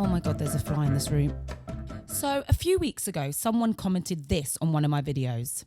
Oh my God, there's a fly in this room. So a few weeks ago, someone commented this on one of my videos.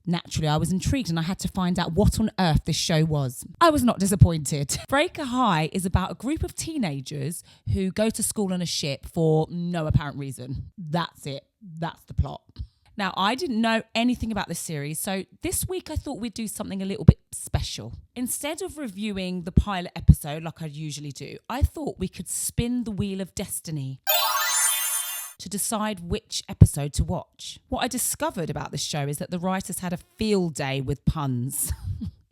Naturally, I was intrigued and I had to find out what on earth this show was. I was not disappointed. Breaker High is about a group of teenagers who go to school on a ship for no apparent reason. That's it. That's the plot. Now, I didn't know anything about this series, so this week I thought we'd do something a little bit special. Instead of reviewing the pilot episode like I usually do, I thought we could spin the wheel of destiny to decide which episode to watch. What I discovered about this show is that the writers had a field day with puns.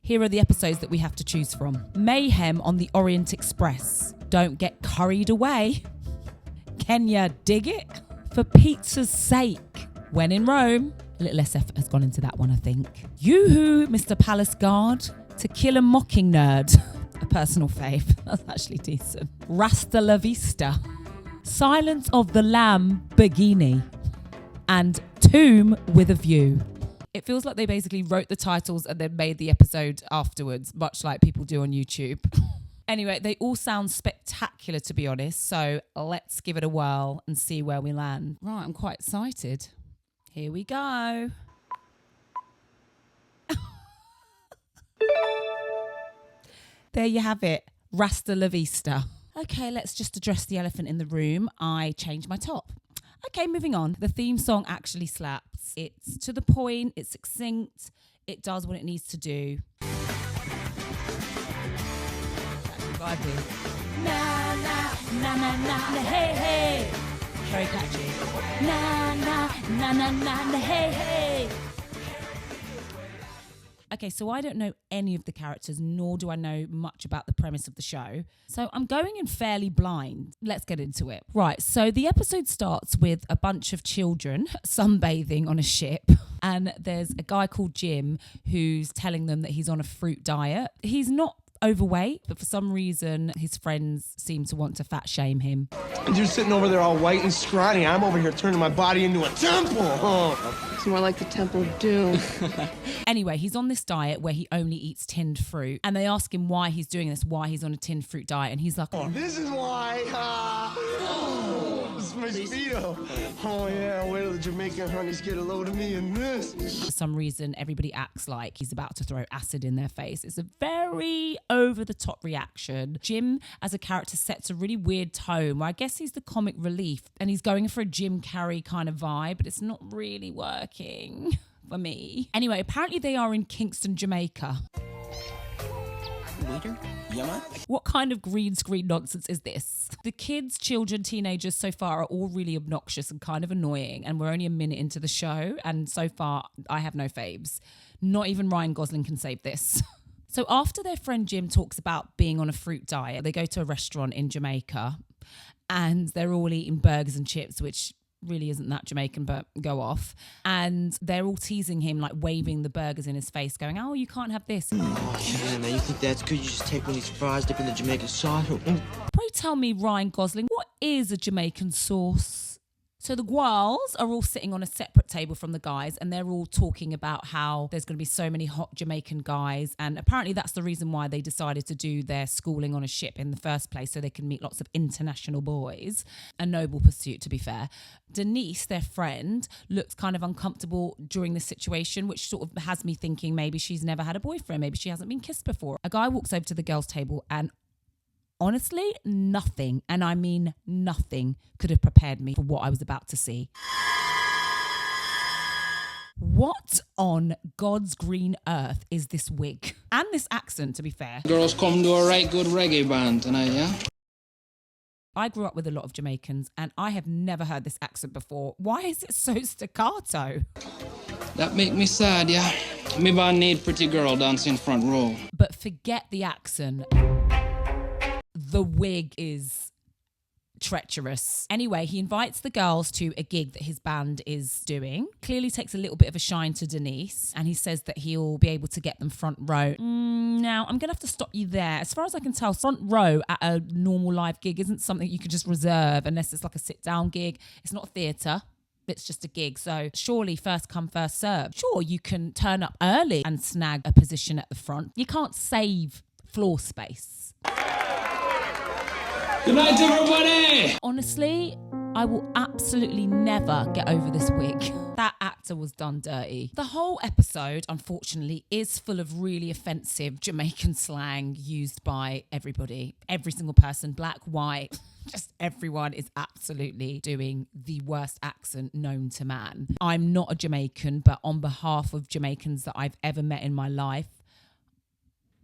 Here are the episodes that we have to choose from. Mayhem on the Orient Express. Don't get curried away. Kenya, dig it? For pizza's sake. When in Rome. A little less effort has gone into that one, I think. Yoo-hoo, Mr. Palace Guard. To Kill a Mocking Nerd. A personal fave. That's actually decent. Rasta La Vista. Silence of the Lamborghini. And Tomb with a View. It feels like they basically wrote the titles and then made the episode afterwards, much like people do on YouTube. Anyway, they all sound spectacular, to be honest, so let's give it a whirl and see where we land. Right, I'm quite excited. Here we go. There you have it. Rasta La Vista. Okay, let's just address the elephant in the room. I changed my top. Okay, moving on. The theme song actually slaps. It's to the point, it's succinct, it does what it needs to do. Na na na na na hey hey. Very catchy. Na na na na na hey hey. Okay, so I don't know any of the characters, nor do I know much about the premise of the show. So I'm going in fairly blind. Let's get into it. Right, so the episode starts with a bunch of children sunbathing on a ship. And there's a guy called Jim who's telling them that he's on a fruit diet. He's not overweight, but for some reason his friends seem to want to fat shame him. You're sitting over there all white and scrawny. I'm over here turning my body into a temple. Oh. It's more like the Temple of Doom. Anyway, he's on this diet where he only eats tinned fruit, and they ask him why he's doing this, why he's on a tinned fruit diet, and he's like, oh, this is why. This is my speedo. Oh yeah, wait till the Jamaican honeys get a load of me in this. For some reason, everybody acts like he's about to throw acid in their face. It's a very over-the-top reaction. Jim, as a character, sets a really weird tone where I guess he's the comic relief, and he's going for a Jim Carrey kind of vibe, but it's not really working for me. Anyway, apparently they are in Kingston, Jamaica. Waiter? Yeah, man? What kind of green screen nonsense is this? The kids, children, teenagers so far are all really obnoxious and kind of annoying, and we're only a minute into the show, and so far I have no faves. Not even Ryan Gosling can save this. So after their friend Jim talks about being on a fruit diet, they go to a restaurant in Jamaica and they're all eating burgers and chips, which really isn't that Jamaican, but go off. And they're all teasing him, like waving the burgers in his face, going, oh, you can't have this. Oh, yeah, man, you think that's good? You just take one of these fries, dip in the Jamaican sauce. Pray tell me, Ryan Gosling, what is a Jamaican sauce? So the girls are all sitting on a separate table from the guys, and they're all talking about how there's going to be so many hot Jamaican guys, and apparently that's the reason why they decided to do their schooling on a ship in the first place, so they can meet lots of international boys. A noble pursuit, to be fair. Denise, their friend, looks kind of uncomfortable during this situation, which sort of has me thinking maybe she's never had a boyfriend, maybe she hasn't been kissed before. A guy walks over to the girls' table and honestly, nothing, and I mean nothing, could have prepared me for what I was about to see. What on God's green earth is this wig? And this accent, to be fair. Girls come to a right good reggae band tonight, yeah? I grew up with a lot of Jamaicans, and I have never heard this accent before. Why is it so staccato? That make me sad, yeah? Me band need pretty girl dancing front row. But forget the accent. The wig is treacherous. Anyway, he invites the girls to a gig that his band is doing. Clearly takes a little bit of a shine to Denise, and he says that he'll be able to get them front row. Now, I'm going to have to stop you there. As far as I can tell, front row at a normal live gig isn't something you could just reserve unless it's like a sit-down gig. It's not a theatre. It's just a gig. So surely first come, first serve. Sure, you can turn up early and snag a position at the front. You can't save floor space. Good night, everybody! Honestly, I will absolutely never get over this wig. That actor was done dirty. The whole episode, unfortunately, is full of really offensive Jamaican slang used by everybody. Every single person, black, white, just everyone is absolutely doing the worst accent known to man. I'm not a Jamaican, but on behalf of Jamaicans that I've ever met in my life,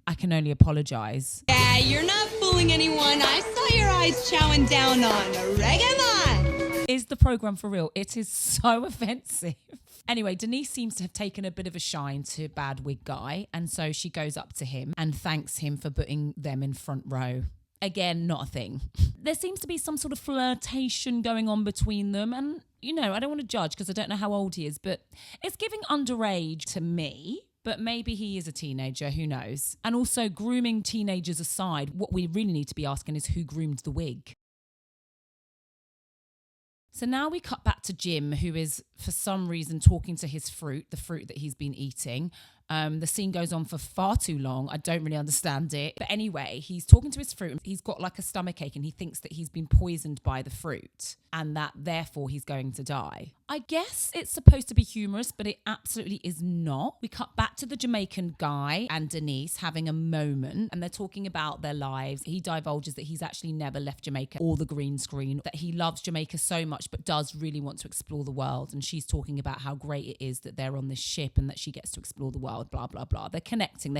I can only apologise. Yeah, you're not fooling anyone. I saw your eyes chowing down on reggae. Is the programme for real? It is so offensive. Anyway, Denise seems to have taken a bit of a shine to Bad Wig Guy, and so she goes up to him and thanks him for putting them in front row. Again, not a thing. There seems to be some sort of flirtation going on between them, and, you know, I don't want to judge because I don't know how old he is, but it's giving underage to me. But maybe he is a teenager, who knows? And also, grooming teenagers aside, what we really need to be asking is who groomed the wig? So now we cut back to Jim, who is, for some reason, talking to his fruit, the fruit that he's been eating. The scene goes on for far too long. I don't really understand it. But anyway, he's talking to his fruit. He's got like a stomachache and he thinks that he's been poisoned by the fruit and that therefore he's going to die. I guess it's supposed to be humorous, but it absolutely is not. We cut back to the Jamaican guy and Denise having a moment and they're talking about their lives. He divulges that he's actually never left Jamaica or the green screen, that he loves Jamaica so much but does really want to explore the world. And she's talking about how great it is that they're on this ship and that she gets to explore the world. Blah, blah, blah. They're connecting.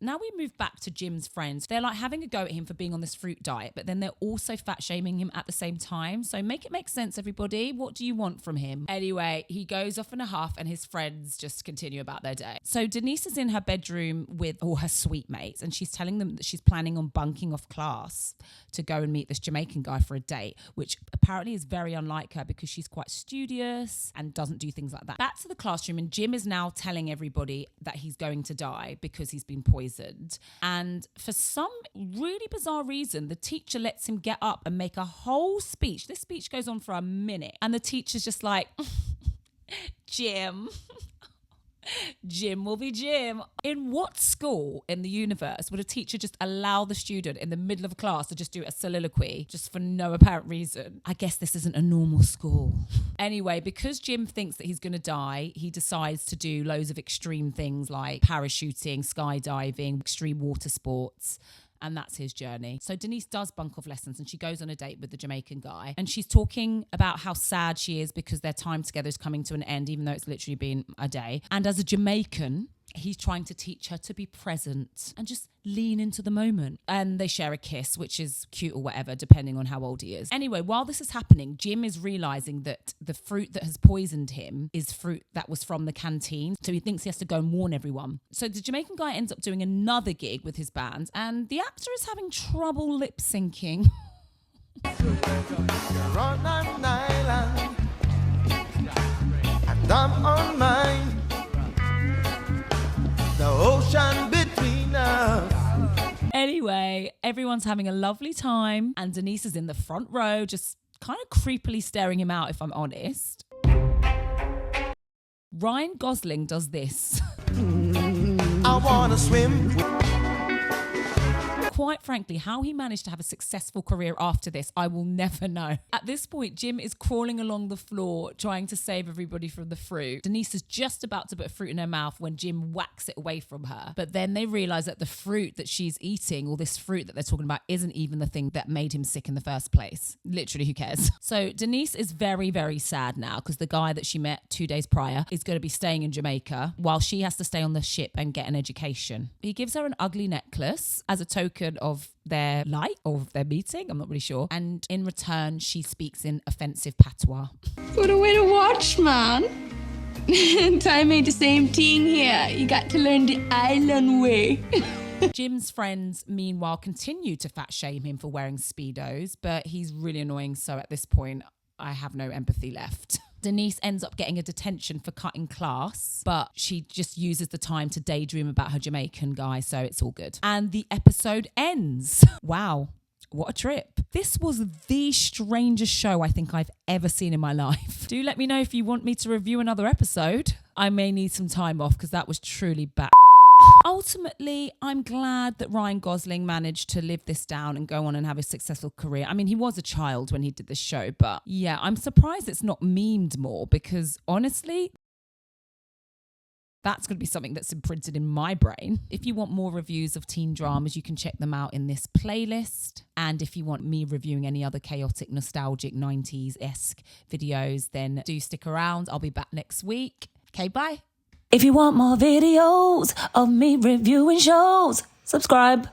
Now we move back to Jim's friends. They're like having a go at him for being on this fruit diet, but then they're also fat shaming him at the same time. So make it make sense, everybody. What do you want from him? Anyway, he goes off in a huff and his friends just continue about their day. So Denise is in her bedroom with all her sweet mates and she's telling them that she's planning on bunking off class to go and meet this Jamaican guy for a date, which apparently is very unlike her because she's quite studious and doesn't do things like that. Back to the classroom and Jim is now telling everybody that he's going to die because he's been poisoned. And for some really bizarre reason, the teacher lets him get up and make a whole speech. This speech goes on for a minute. And the teacher's just like, Jim will be Jim. In what school in the universe would a teacher just allow the student in the middle of a class to just do a soliloquy just for no apparent reason? I guess this isn't a normal school. Anyway, because Jim thinks that he's going to die, he decides to do loads of extreme things like parachuting, skydiving, extreme water sports. And that's his journey. So Denise does bunk off lessons and she goes on a date with the Jamaican guy. And she's talking about how sad she is because their time together is coming to an end, even though it's literally been a day. And as a Jamaican, he's trying to teach her to be present and just lean into the moment. And they share a kiss, which is cute or whatever, depending on how old he is. Anyway, while this is happening, Jim is realizing that the fruit that has poisoned him is fruit that was from the canteen. So he thinks he has to go and warn everyone. So the Jamaican guy ends up doing another gig with his band and the actor is having trouble lip syncing. You're on an island and I'm on mine. The ocean between us. Anyway, everyone's having a lovely time and Denise is in the front row, just kind of creepily staring him out, if I'm honest. Ryan Gosling does this. I wanna swim. Quite frankly, how he managed to have a successful career after this, I will never know. At this point, Jim is crawling along the floor, trying to save everybody from the fruit. Denise is just about to put a fruit in her mouth when Jim whacks it away from her. But then they realise that the fruit that she's eating, or this fruit that they're talking about, isn't even the thing that made him sick in the first place. Literally, who cares? So Denise is very, very sad now because the guy that she met 2 days prior is going to be staying in Jamaica while she has to stay on the ship and get an education. He gives her an ugly necklace as a token of their like or of their meeting, I'm not really sure, and in return she speaks in offensive patois. What a way to watch, man. I made the same thing here. You got to learn the island way. Jim's friends meanwhile continue to fat shame him for wearing Speedos, but he's really annoying, so at this point I have no empathy left. Denise ends up getting a detention for cutting class, but she just uses the time to daydream about her Jamaican guy, so it's all good. And the episode ends. Wow. What a trip. This was the strangest show I think I've ever seen in my life. Do let me know if you want me to review another episode. I may need some time off because that was truly bad. Ultimately, I'm glad that Ryan Gosling managed to live this down and go on and have a successful career. I mean, he was a child when he did this show, but yeah, I'm surprised it's not memed more because honestly, that's going to be something that's imprinted in my brain. If you want more reviews of teen dramas, you can check them out in this playlist. And if you want me reviewing any other chaotic, nostalgic 90s-esque videos, then do stick around. I'll be back next week. Okay, bye. If you want more videos of me reviewing shows, subscribe.